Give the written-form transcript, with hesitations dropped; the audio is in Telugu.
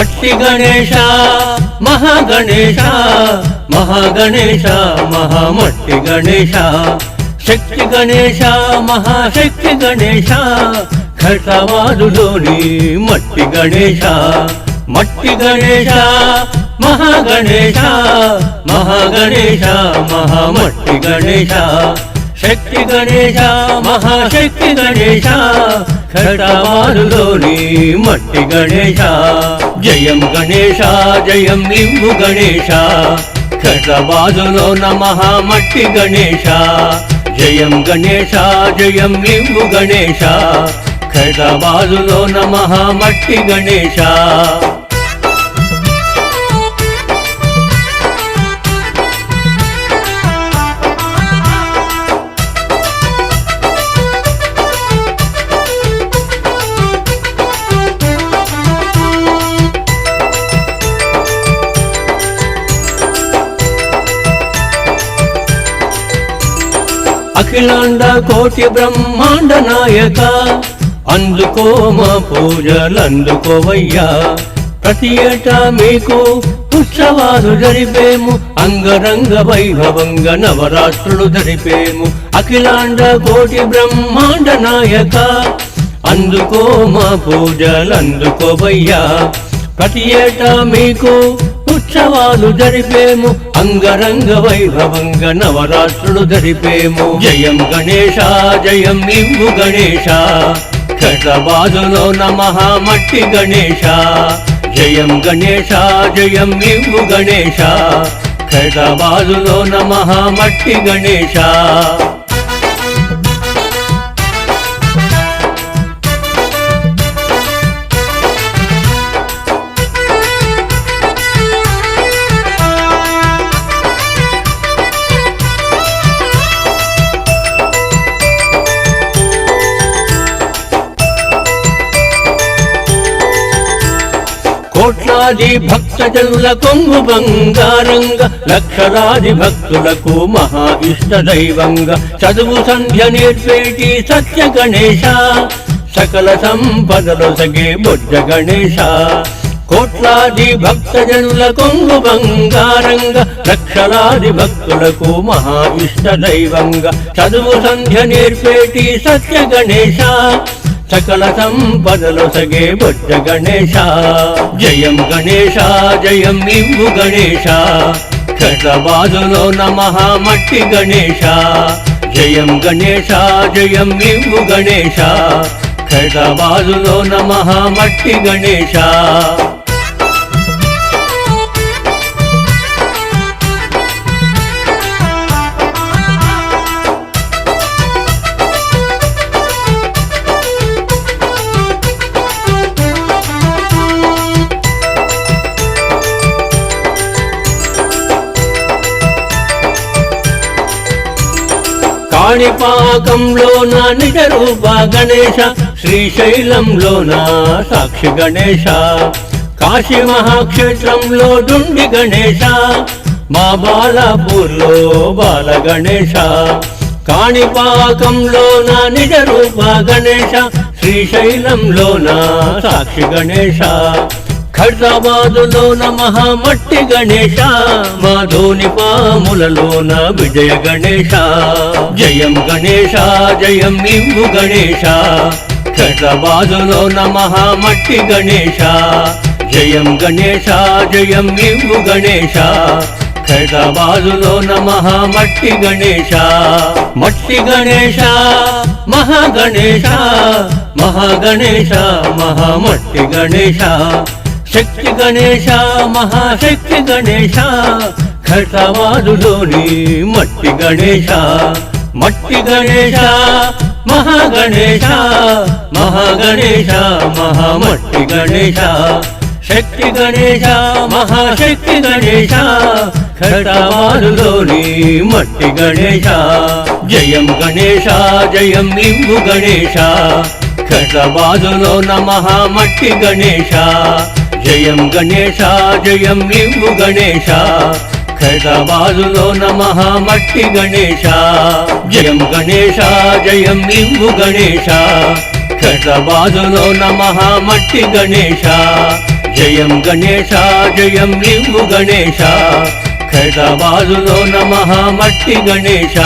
మట్టి గణేశ మహాగణేశ మహాగణేశ మహామట్టి గణేశ శక్తి గణేశ మహాశక్తి గణేశ ఖడ్గవాదులోని మట్టి గణేశ మట్టి గణేశ మహాగణేశ మహాగణేశ మహామట్టి గణేశ శక్తి గణేశ మహాశక్తి గణేశ ఖడ్గవాదులోని మట్టి గణేశ జయం గణేశ జయం నిమ్ము గణేశ ఖడ్గవాదులోన మహామట్టి గణేశ జయం గణేశ జయం నిమ్ము గణేశ ఖడ్గవాదులోన మహామట్టి గణేశ అఖిలాండ కోటి బ్రహ్మాండ నాయక అందుకో మా పూజలందుకోవయ్యా ప్రతి ఏటా మీకు ఉత్సవాలు జరిపేము అంగరంగ వైభవంగా నవరాత్రులు జరిపేము అఖిలాండ కోటి బ్రహ్మాండ నాయక అందుకో మా పూజలందుకోవయ్యా ప్రతి ఏటా మీకు ఉత్సవాలు జరిపేము అంగరంగ వైభవంగా నవరాత్రులు జరిపేము జయం గణేశ జయం నిమ్ము గణేశ ఖడ్గవాదులోన మహామట్టి గణేశ జయం గణేశ జయం నిమ్ము గణేశ ఖడ్గవాదులోన మహామట్టి గణేశ కోట్లాది భక్తజనుల కొంగు బంగారంగా లక్షలాది భక్తులకు మహా ఇష్ట దైవంగా చదువు సంధ్య నేర్పేటి సత్య గణేశ సకల సంపదలు సగే బొజ్జ గణేశ కోట్లాది భక్తజనుల కొంగు బంగారంగా లక్షలాది భక్తులకు మహా ఇష్ట దైవంగా చదువు సంధ్య నేర్పేటి సత్య గణేశ సకల సంపదలు సగే బొజ్జ గణేశ జయం గణేశ జయం నిమ్ము గణేశ ఖడ్గవాదులోన మహామట్టి గణేశ జయం గణేశ జయం నిమ్ము గణేశ ఖడ్గవాదులోన మహామట్టి గణేశ కాణిపాకంలోన నిజ రూప గణేశ శ్రీశైలంలోన సాక్షి గణేశ కాశీ మహాక్షేత్రంలో డుండి గణేశ మా బాలాపూర్లో బాల గణేశ కాణిపాకంలోన నిజ రూప గణేశ శ్రీశైలంలోన సాక్షి గణేశ ఖడ్గవాదులోన మహామట్టి గణేశ మాధోని పాములలోన విజయ గణేశ జయం గణేశ జయం నిమ్ము గణేశ ఖడ్గవాదులోన మహామట్టి గణేశ జయం గణేశ జయం నిమ్ము గణేశ ఖడ్గవాదులోన మహామట్టి గణేశ మట్టి గణేశ మహాగణేశ మహాగణేశ మహామట్టి గణేశ శక్తి గణేశ మహాశక్తి గణేశ ఖడ్గవాదులోని మట్టి గణేశ మట్టి గణేశ మహాగణేశ మహాగణేశ మహామట్టి గణేశ శక్తి గణేశ మహాశక్తి గణేశ ఖడ్గవాదులోని మట్టి గణేశ జయం గణేశ జయం నిమ్ము గణేశ ఖడ్గవాదులోన మహామట్టి గణేశ జయం గణేశ జయం నిమ్ము గణేశ ఖడ్గవాదులోన మహామట్టి గణేశ జయం గణేశ జయం నిమ్ము గణేశ ఖడ్గవాదులోన మహామట్టి గణేశ జయం గణేశ జయం లింగు గణేశ ఖైరతాబాదులో నమః మట్టి గణేశ